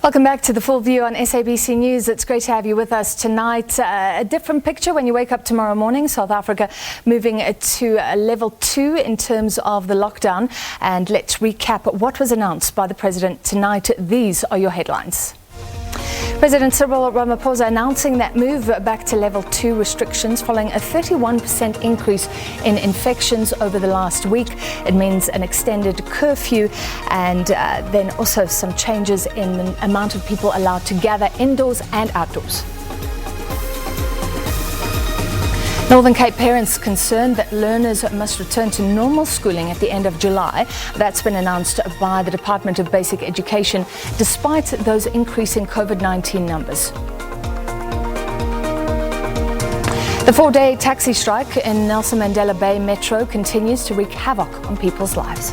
Welcome back to The Full View on SABC News. It's great to have you with us tonight. A different picture when you wake up tomorrow morning. South Africa moving to level 2 in terms of the lockdown. And let's recap what was announced by the President tonight. These are your headlines. President Cyril Ramaphosa announcing that move back to level 2 restrictions following a 31% increase in infections over the last week. It means an extended curfew and then also some changes in the amount of people allowed to gather indoors and outdoors. Northern Cape parents concerned that learners must return to normal schooling at the end of July. That's been announced by the Department of Basic Education, despite those increasing COVID-19 numbers. The 4-day taxi strike in Nelson Mandela Bay Metro continues to wreak havoc on people's lives.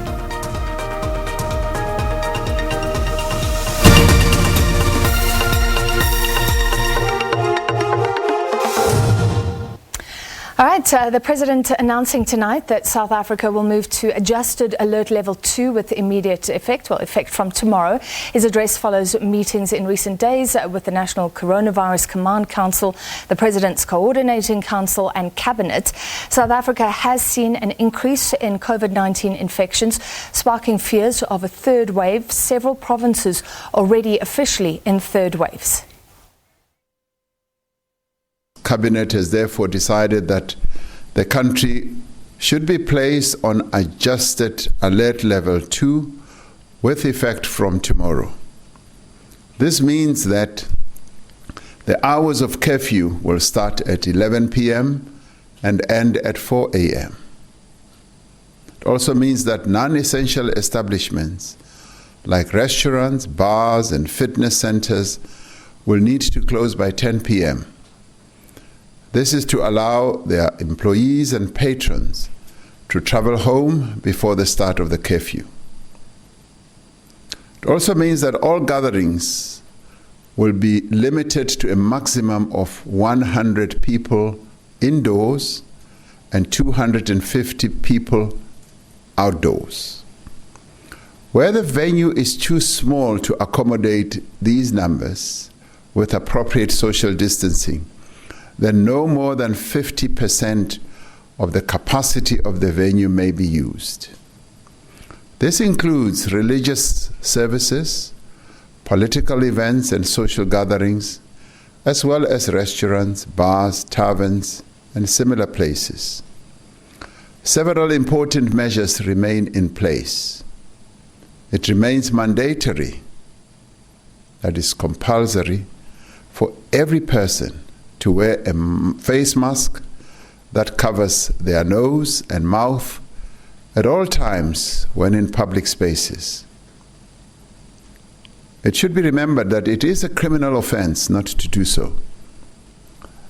All right, the President announcing tonight that South Africa will move to adjusted alert level 2 with immediate effect, effect from tomorrow. His address follows meetings in recent days with the National Coronavirus Command Council, the President's Coordinating Council and Cabinet. South Africa has seen an increase in COVID-19 infections, sparking fears of a third wave. Several provinces already officially in third waves. Cabinet has therefore decided that the country should be placed on adjusted alert level 2 with effect from tomorrow. This means that the hours of curfew will start at 11 p.m. and end at 4 a.m. It also means that non-essential establishments like restaurants, bars and fitness centers will need to close by 10 p.m. This is to allow their employees and patrons to travel home before the start of the curfew. It also means that all gatherings will be limited to a maximum of 100 people indoors and 250 people outdoors. Where the venue is too small to accommodate these numbers with appropriate social distancing, then no more than 50% of the capacity of the venue may be used. This includes religious services, political events and social gatherings, as well as restaurants, bars, taverns, and similar places. Several important measures remain in place. It remains mandatory, that is compulsory, for every person to wear a face mask that covers their nose and mouth at all times when in public spaces. It should be remembered that it is a criminal offense not to do so.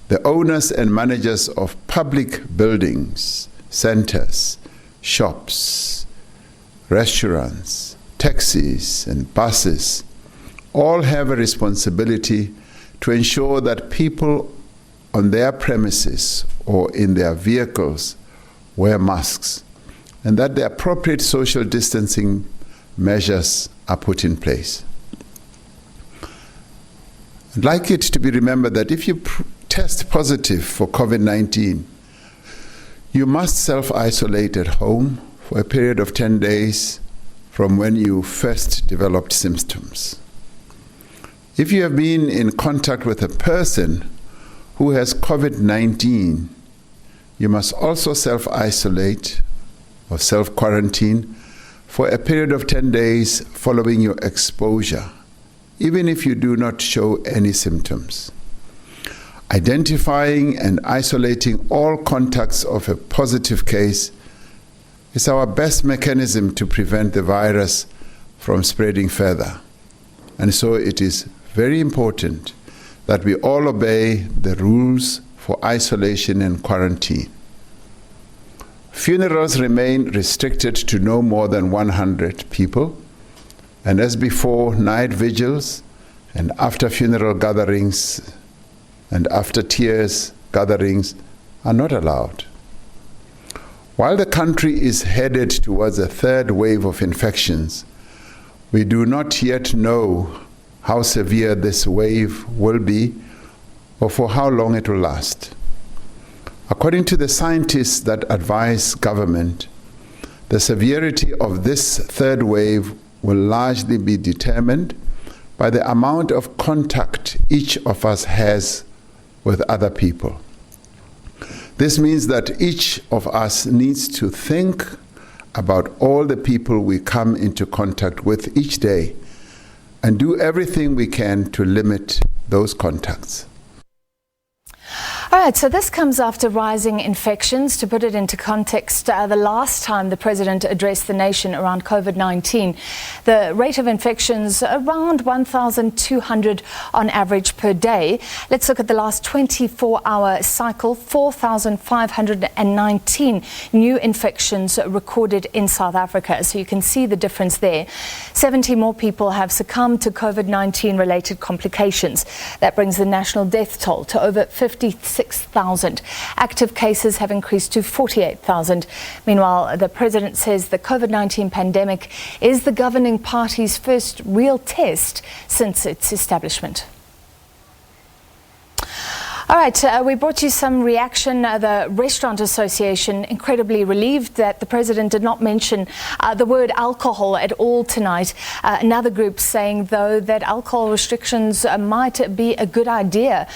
The owners and managers of public buildings, centers, shops, restaurants, taxis and buses all have a responsibility to ensure that people on their premises or in their vehicles wear masks and that the appropriate social distancing measures are put in place. I'd like it to be remembered that if you test positive for COVID-19, you must self-isolate at home for a period of 10 days from when you first developed symptoms. If you have been in contact with a person who has COVID-19, you must also self-isolate or self-quarantine for a period of 10 days following your exposure, even if you do not show any symptoms. Identifying and isolating all contacts of a positive case is our best mechanism to prevent the virus from spreading further. And so it is very important that we all obey the rules for isolation and quarantine. Funerals remain restricted to no more than 100 people, and as before, night vigils and after-funeral gatherings and after-tears gatherings are not allowed. While the country is headed towards a third wave of infections, we do not yet know how severe this wave will be or for how long it will last. According to the scientists that advise government, the severity of this third wave will largely be determined by the amount of contact each of us has with other people. This means that each of us needs to think about all the people we come into contact with each day and do everything we can to limit those contacts. All right, so this comes after rising infections. To put it into context, the last time the President addressed the nation around COVID-19, the rate of infections around 1,200 on average per day. Let's look at the last 24-hour cycle, 4,519 new infections recorded in South Africa. So you can see the difference there. 70 more people have succumbed to COVID-19 related complications. That brings the national death toll to over 56,000. Active cases have increased to 48,000. Meanwhile, the President says the COVID-19 pandemic is the governing party's first real test since its establishment. All right, we brought you some reaction. The Restaurant Association incredibly relieved that the President did not mention the word alcohol at all tonight. Another group saying, though, that alcohol restrictions might be a good idea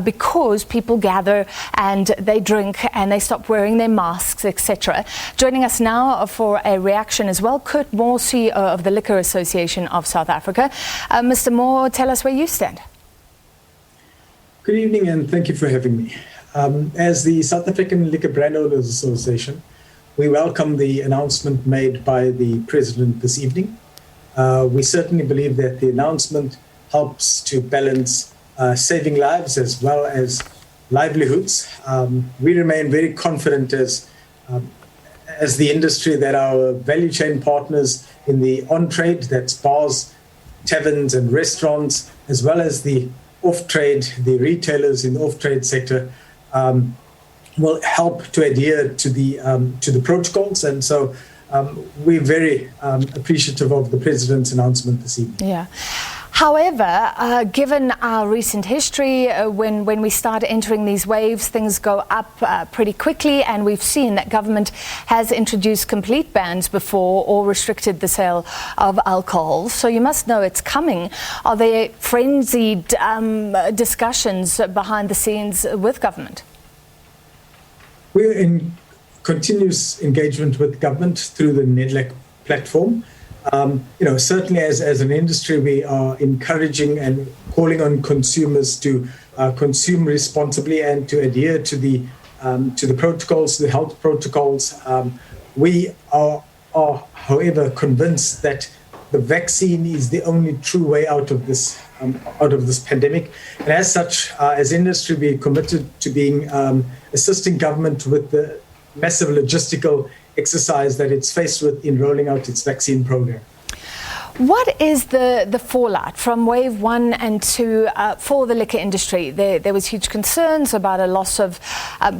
because people gather and they drink and they stop wearing their masks, etc. Joining us now for a reaction as well, Kurt Moore, CEO of the Liquor Association of South Africa. Mr. Moore, tell us where you stand. Good evening and thank you for having me. As the South African Liquor Brand Owners Association, we welcome the announcement made by the President this evening. We certainly believe that the announcement helps to balance saving lives as well as livelihoods. We remain very confident as the industry that our value chain partners in the on-trade, that's bars, taverns and restaurants, as well as the off-trade, the retailers in the off-trade sector, will help to adhere to the protocols. And so we're very appreciative of the President's announcement this evening. Yeah. However, given our recent history, when we start entering these waves, things go up pretty quickly, and we've seen that government has introduced complete bans before or restricted the sale of alcohol. So you must know it's coming. Are there frenzied discussions behind the scenes with government? We're in continuous engagement with government through the NEDLAC platform. Certainly as an industry, we are encouraging and calling on consumers to consume responsibly and to adhere to the protocols, the health protocols. We are, however, convinced that the vaccine is the only true way out of this pandemic. And as such, as industry, we are committed to being assisting government with the massive logistical exercise that it's faced with in rolling out its vaccine program. What is the fallout from wave 1 and 2 for the liquor industry? There was huge concerns about a loss of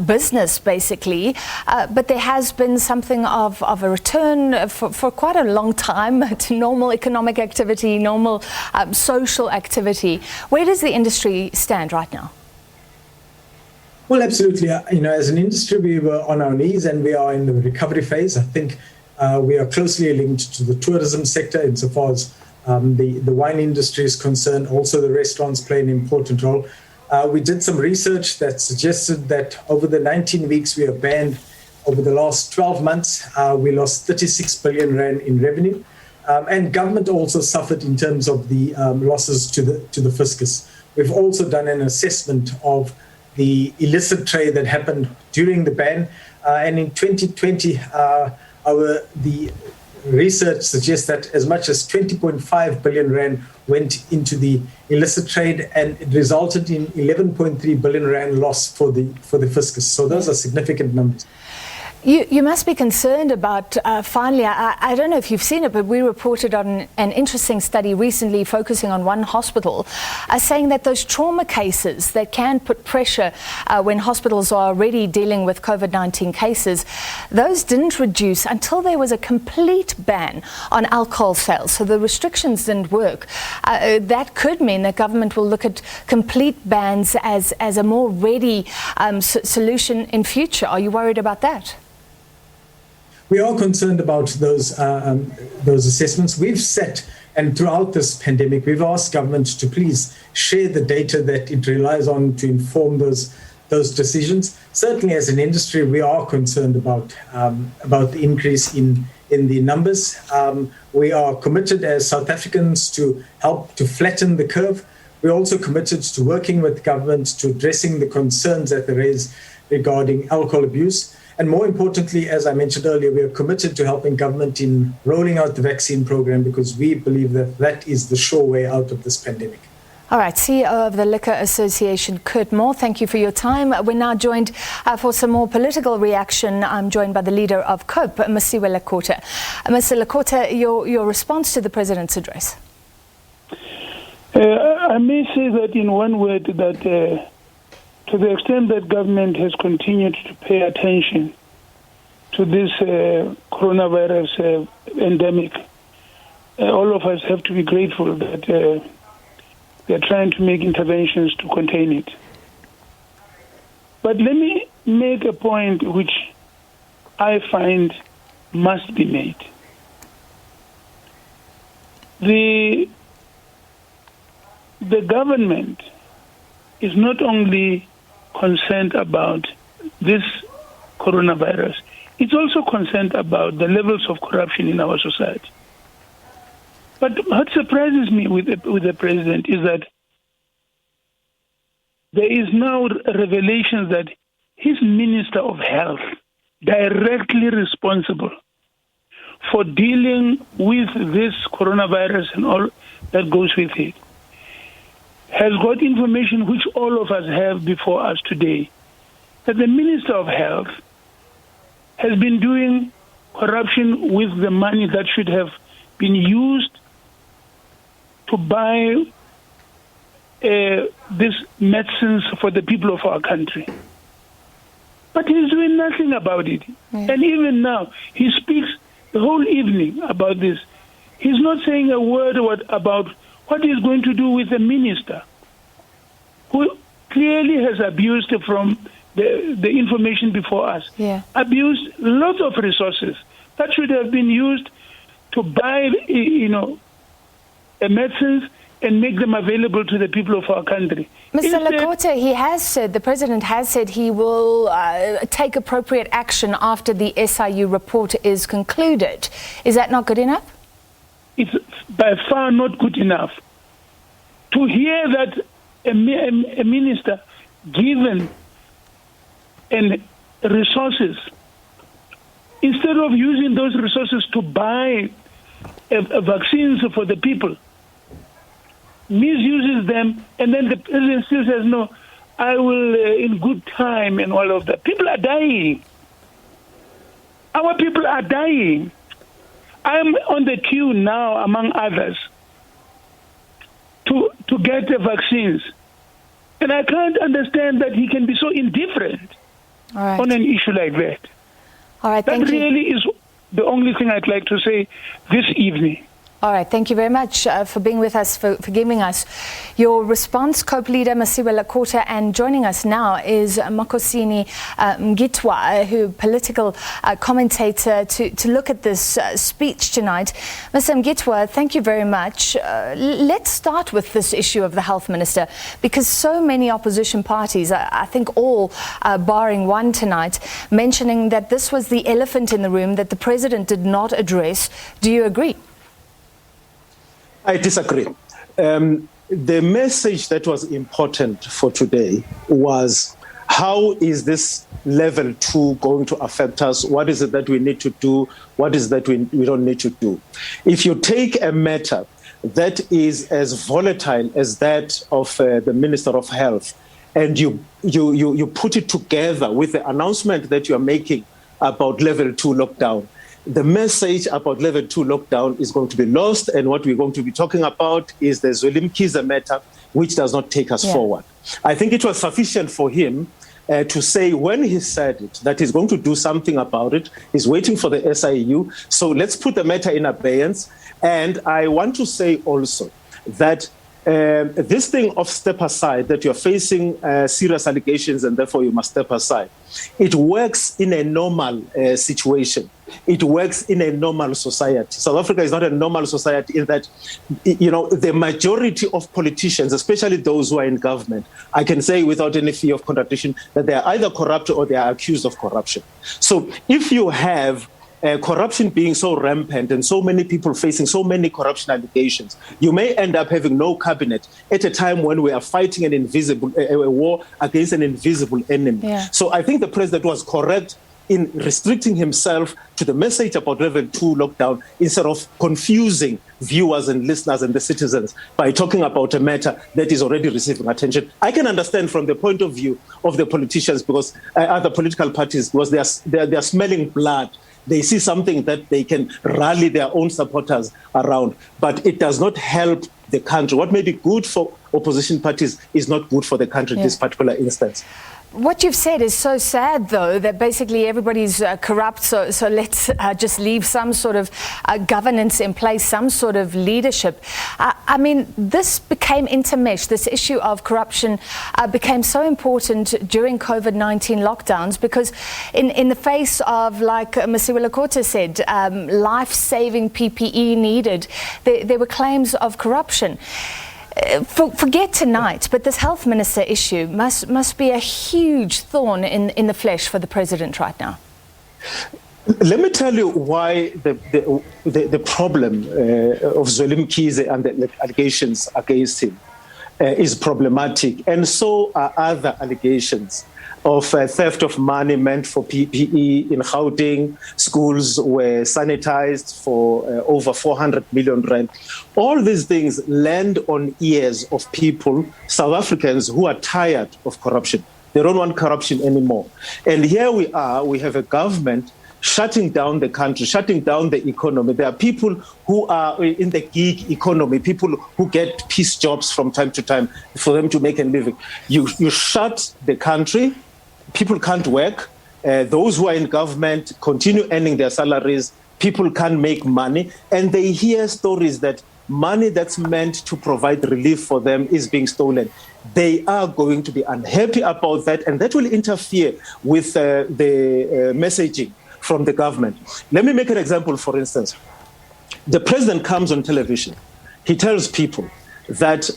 business, basically, but there has been something of a return for quite a long time to normal economic activity, normal social activity. Where does the industry stand right now? Well, absolutely. As an industry, we were on our knees and we are in the recovery phase. I think we are closely linked to the tourism sector insofar as the wine industry is concerned. Also, the restaurants play an important role. We did some research that suggested that over the 19 weeks we are banned, over the last 12 months, we lost 36 billion rand in revenue. And government also suffered in terms of the losses to the fiscus. We've also done an assessment of the illicit trade that happened during the ban. And in 2020, the research suggests that as much as 20.5 billion rand went into the illicit trade, and it resulted in 11.3 billion rand loss for the fiscus. So those are significant numbers. You must be concerned about, finally, I don't know if you've seen it, but we reported on an interesting study recently focusing on one hospital, saying that those trauma cases that can put pressure when hospitals are already dealing with COVID-19 cases, those didn't reduce until there was a complete ban on alcohol sales. So the restrictions didn't work. That could mean that government will look at complete bans as a more ready solution in future. Are you worried about that? We are concerned about those assessments. We've set, and throughout this pandemic, we've asked government to please share the data that it relies on to inform those decisions. Certainly, as an industry, we are concerned about the increase in the numbers. We are committed as South Africans to help to flatten the curve. We're also committed to working with government to addressing the concerns that there is regarding alcohol abuse. And more importantly, as I mentioned earlier, we are committed to helping government in rolling out the vaccine program because we believe that that is the sure way out of this pandemic. All right, CEO of the Liquor Association, Kurt Moore, thank you for your time. We're now joined for some more political reaction. I'm joined by the leader of COPE, Masiwe Lekota. Mr. Lekota, your response to the President's address? I may say that in one word that to the extent that government has continued to pay attention to this coronavirus endemic, all of us have to be grateful that they're trying to make interventions to contain it. But let me make a point which I find must be made. The government is not only concerned about this coronavirus, it's also concerned about the levels of corruption in our society. But what surprises me with the president is that there is now a revelation that his Minister of Health, directly responsible for dealing with this coronavirus and all that goes with it, has got information which all of us have before us today, that the Minister of Health has been doing corruption with the money that should have been used to buy these medicines for the people of our country. But he's doing nothing about it. Yeah. And even now, he speaks the whole evening about this. He's not saying a word about what he's going to do with the minister, who clearly has abused from the information before us, abused lots of resources that should have been used to buy, medicines and make them available to the people of our country. Mr. Lekota, the President has said he will take appropriate action after the SIU report is concluded. Is that not good enough? It's by far not good enough. To hear that a minister given resources, instead of using those resources to buy vaccines for the people, misuses them, and then the president still says, no, I will in good time and all of that. People are dying. Our people are dying. I'm on the queue now, among others, to get the vaccines. And I can't understand that he can be so indifferent on an issue like that. All right, that really is the only thing I'd like to say this evening. All right, thank you very much for being with us, for giving us your response, COPE leader Masiwe Lekota. And joining us now is Makosini Mgitwa, who political commentator, to look at this speech tonight. Mr. Mgitwa, thank you very much. Let's start with this issue of the health minister, because so many opposition parties, I think all barring one tonight, mentioning that this was the elephant in the room that the president did not address. Do you agree? I disagree. The message that was important for today was, how is this level 2 going to affect us? What is it that we need to do? What is that we don't need to do? If you take a matter that is as volatile as that of the Minister of Health, and you put it together with the announcement that you are making about level 2 lockdown. The message about level 2 lockdown is going to be lost, and what we're going to be talking about is the Zweli Mkhize matter, which does not take us forward. I think it was sufficient for him to say when he said it, that he's going to do something about it. He's waiting for the SIU. So let's put the matter in abeyance. And I want to say also that this thing of step aside, that you're facing serious allegations and therefore you must step aside, it works in a normal situation. It works in a normal society. South Africa is not a normal society in that, the majority of politicians, especially those who are in government, I can say without any fear of contradiction that they are either corrupt or they are accused of corruption. So if you have corruption being so rampant and so many people facing so many corruption allegations, you may end up having no cabinet at a time when we are fighting a war against an invisible enemy. Yeah. So I think the president was correct in restricting himself to the message about level 2 lockdown instead of confusing viewers and listeners and the citizens by talking about a matter that is already receiving attention. I can understand from the point of view of the politicians, because other political parties, because they are smelling blood. They see something that they can rally their own supporters around, but it does not help the country. What may be good for opposition parties is not good for the country in this particular instance. What you've said is so sad, though, that basically everybody's corrupt, so let's just leave some sort of governance in place, some sort of leadership. I mean, this became intermeshed. This issue of corruption became so important during COVID-19 lockdowns because in the face of, like Masiwela Kota said, life-saving PPE needed, there were claims of corruption. Forget tonight, but this health minister issue must be a huge thorn in the flesh for the president right now. Let me tell you why the problem of Zweli Mkhize and the allegations against him is problematic, and so are other allegations of theft of money meant for PPE in Gauteng. Schools were sanitized for over 400 million rand. All these things land on ears of people, South Africans, who are tired of corruption. They don't want corruption anymore. And here we are, we have a government shutting down the country, shutting down the economy. There are people who are in the gig economy, people who get piece jobs from time to time for them to make a living. You shut the country, people can't work. Those who are in government continue earning their salaries. People can't make money. And they hear stories that money that's meant to provide relief for them is being stolen. They are going to be unhappy about that, and that will interfere with the messaging from the government. Let me make an example, for instance. The president comes on television. He tells people that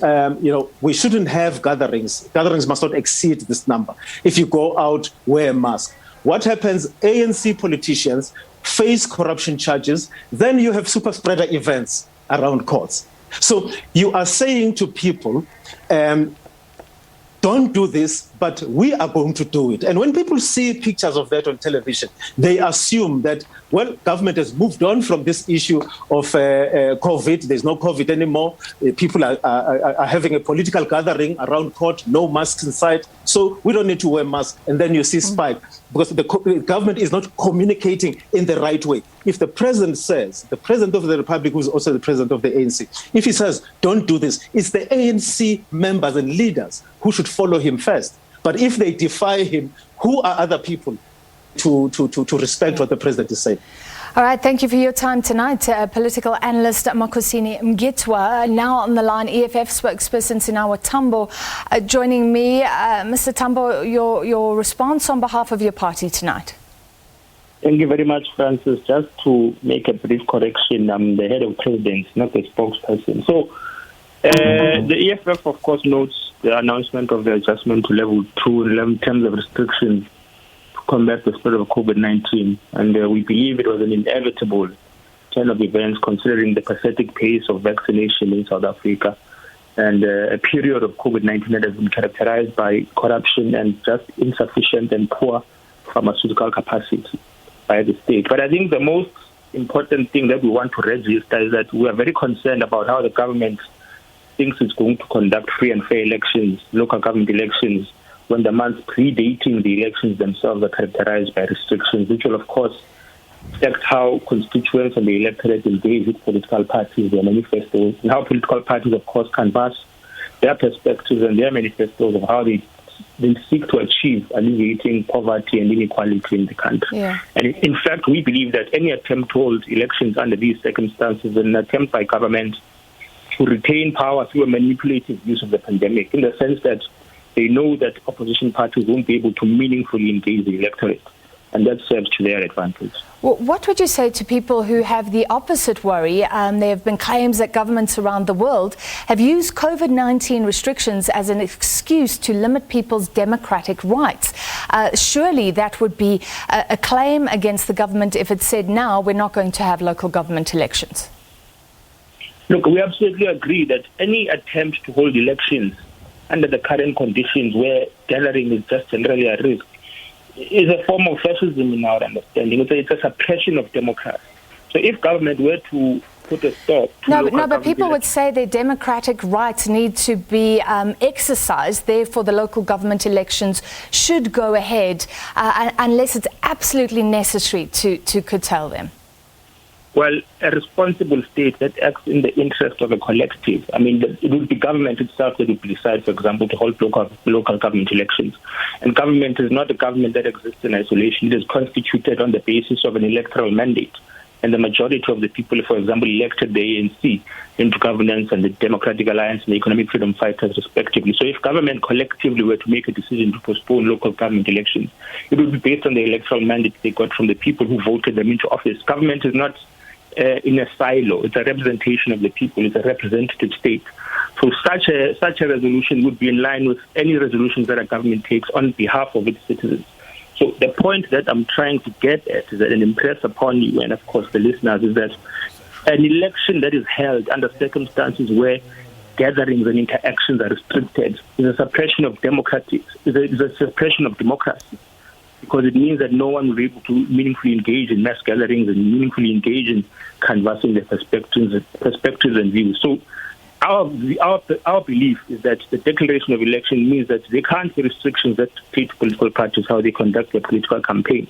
we shouldn't have gatherings. Gatherings must not exceed this number. If you go out, wear a mask. What happens? ANC politicians face corruption charges. Then you have super spreader events around courts. So you are saying to people, don't do this, but we are going to do it. And when people see pictures of that on television, they assume that, well, government has moved on from this issue of COVID. There's no COVID anymore. People are having a political gathering around court, no masks inside. So we don't need to wear masks. And then you see spike because the government is not communicating in the right way. If the president says, the president of the Republic, who is also the president of the ANC, if he says, don't do this, it's the ANC members and leaders who should follow him first. But if they defy him, who are other people to respect what the president is saying? All right, thank you for your time tonight. Political analyst Makosini Mgitwa, now on the line, EFF spokesperson Sinawa Tambo, joining me. Mr. Tambo, your response on behalf of your party tonight. Thank you very much, Francis. Just to make a brief correction, I'm the head of presidency, not the spokesperson. So the EFF, of course, notes the announcement of the adjustment to level 2 in terms of restrictions to combat the spread of COVID-19. And we believe it was an inevitable turn of events considering the pathetic pace of vaccination in South Africa and a period of COVID-19 that has been characterized by corruption and just insufficient and poor pharmaceutical capacity by the state. But I think the most important thing that we want to register is that we are very concerned about how the government thinks it's going to conduct free and fair elections, local government elections, when the months predating the elections themselves are characterized by restrictions, which will, of course, affect how constituents and the electorate engage with political parties, their manifestos, and how political parties, of course, canvass their perspectives and their manifestos of how they seek to achieve alleviating poverty and inequality in the country. Yeah. And in fact, we believe that any attempt to hold elections under these circumstances is an attempt by government to retain power through a manipulative use of the pandemic, in the sense that they know that opposition parties won't be able to meaningfully engage the electorate, and that serves to their advantage. Well, what would you say to people who have the opposite worry? There have been claims that governments around the world have used COVID-19 restrictions as an excuse to limit people's democratic rights. Surely that would be a claim against the government if it said, now we're not going to have local government elections. Look, we absolutely agree that any attempt to hold elections under the current conditions where gathering is just generally a risk is a form of fascism in our understanding. It's a suppression of democracy. So if government were to put a stop to but people would say their democratic rights need to be exercised. Therefore, the local government elections should go ahead unless it's absolutely necessary to curtail them. Well, a responsible state that acts in the interest of a collective. I mean, it would be government itself that would decide, for example, to hold local government elections. And government is not a government that exists in isolation. It is constituted on the basis of an electoral mandate. And the majority of the people, for example, elected the ANC into governance and the Democratic Alliance and the Economic Freedom Fighters, respectively. So if government collectively were to make a decision to postpone local government elections, it would be based on the electoral mandate they got from the people who voted them into office. Government is not in a silo. It's a representation of the people. It's a representative state. So such a resolution would be in line with any resolutions that a government takes on behalf of its citizens. So the point that I'm trying to get at is that, and impress upon you and, of course, the listeners, is that an election that is held under circumstances where gatherings and interactions are restricted is a suppression of democracy. Is a suppression of democracy. Because it means that no one will be able to meaningfully engage in mass gatherings and meaningfully engage in canvassing their perspectives and views. So our belief is that the declaration of election means that there can't be restrictions that dictate political parties how they conduct their political campaigns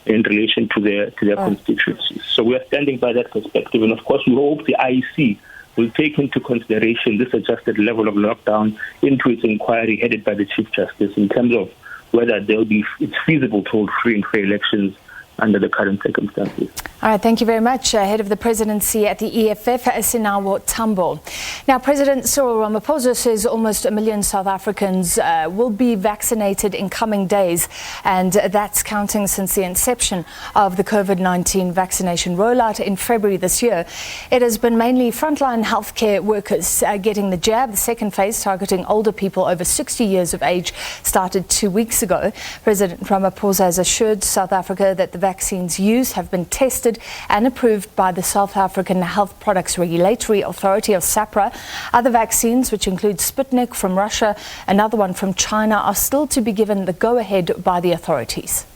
in relation to their constituencies. So we are standing by that perspective, and of course we hope the IEC will take into consideration this adjusted level of lockdown into its inquiry headed by the Chief Justice in terms of whether it's feasible to hold free and fair elections under the current circumstances. All right, thank you very much. Head of the presidency at the EFF, Sinawo Tambo. Now, President Cyril Ramaphosa says almost 1 million South Africans will be vaccinated in coming days, and that's counting since the inception of the COVID-19 vaccination rollout in February this year. It has been mainly frontline healthcare workers getting the jab. The second phase, targeting older people over 60 years of age, started 2 weeks ago. President Ramaphosa has assured South Africa that the vaccines used have been tested and approved by the South African Health Products Regulatory Authority, or SAPRA. Other vaccines, which include Sputnik from Russia, another one from China, are still to be given the go-ahead by the authorities.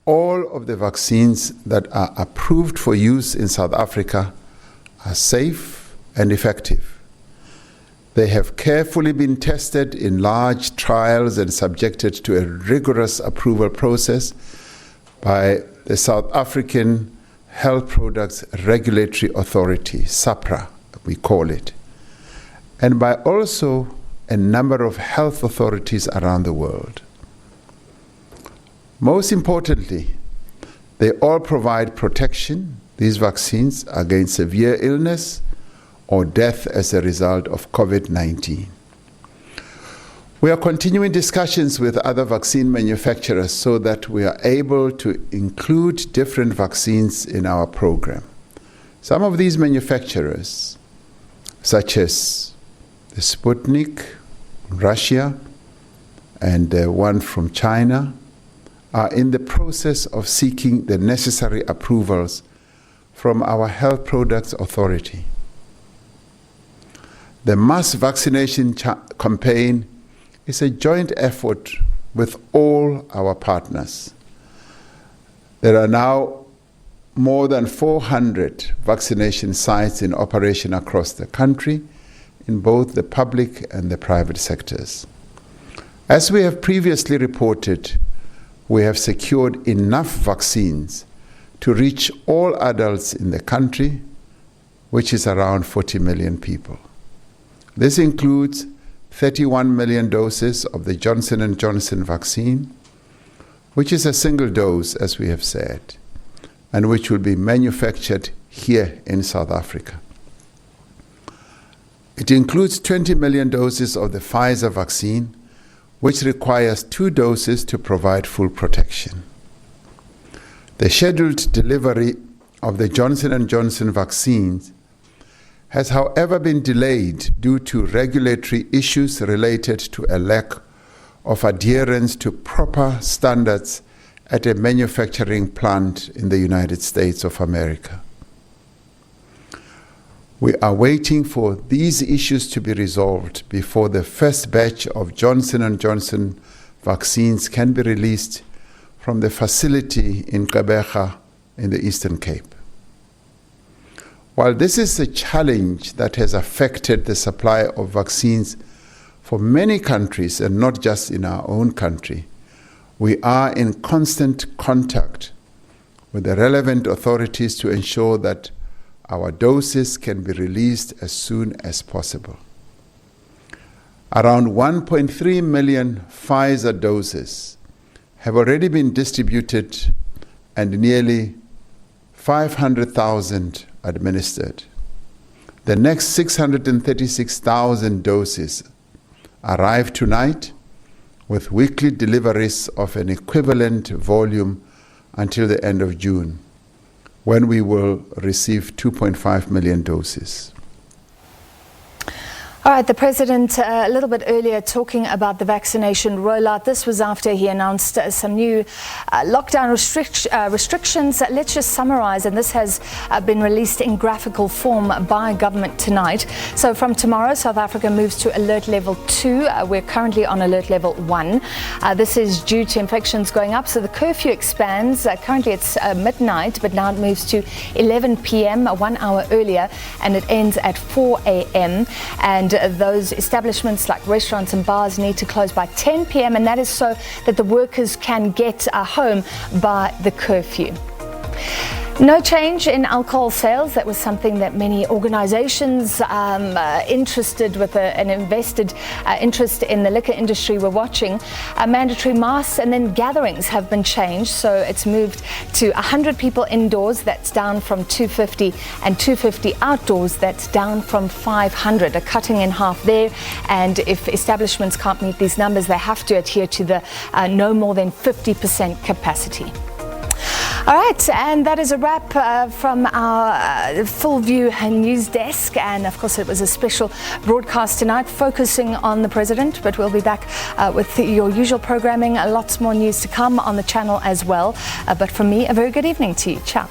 All of the vaccines that are approved for use in South Africa are safe and effective. They have carefully been tested in large trials and subjected to a rigorous approval process by the South African Health Products Regulatory Authority, SAPRA, we call it, and by also a number of health authorities around the world. Most importantly, they all provide protection, these vaccines, against severe illness or death as a result of COVID-19. We are continuing discussions with other vaccine manufacturers so that we are able to include different vaccines in our program. Some of these manufacturers, such as the Sputnik, Russia, and the one from China, are in the process of seeking the necessary approvals from our Health Products Authority. The mass vaccination campaign is a joint effort with all our partners. There are now more than 400 vaccination sites in operation across the country in both the public and the private sectors. As we have previously reported, we have secured enough vaccines to reach all adults in the country, which is around 40 million people. This includes 31 million doses of the Johnson & Johnson vaccine, which is a single dose, as we have said, and which will be manufactured here in South Africa. It includes 20 million doses of the Pfizer vaccine, which requires 2 doses to provide full protection. The scheduled delivery of the Johnson & Johnson vaccines has, however, been delayed due to regulatory issues related to a lack of adherence to proper standards at a manufacturing plant in the United States of America. We are waiting for these issues to be resolved before the first batch of Johnson & Johnson vaccines can be released from the facility in Gqeberha in the Eastern Cape. While this is a challenge that has affected the supply of vaccines for many countries and not just in our own country, we are in constant contact with the relevant authorities to ensure that our doses can be released as soon as possible. Around 1.3 million Pfizer doses have already been distributed and nearly 500,000 administered. The next 636,000 doses arrive tonight, with weekly deliveries of an equivalent volume until the end of June, when we will receive 2.5 million doses. All right, the President a little bit earlier talking about the vaccination rollout. This was after he announced some new lockdown restrictions. Let's just summarize, and this has been released in graphical form by government tonight. So from tomorrow, South Africa moves to alert level 2. We're currently on alert level 1. This is due to infections going up, so the curfew expands. Currently it's midnight, but now it moves to 11 p.m., 1 hour earlier, and it ends at 4 a.m. And those establishments like restaurants and bars need to close by 10 p.m. and that is so that the workers can get home by the curfew. No change in alcohol sales. That was something that many organizations interested with an invested interest in the liquor industry were watching. Mandatory masks and then gatherings have been changed, so it's moved to 100 people indoors. That's down from 250, and 250 outdoors. That's down from 500, a cutting in half there. And if establishments can't meet these numbers, they have to adhere to the no more than 50% capacity. All right, and that is a wrap from our Full View news desk. And of course, it was a special broadcast tonight focusing on the President, but we'll be back with your usual programming. Lots more news to come on the channel as well. But from me, a very good evening to you. Ciao.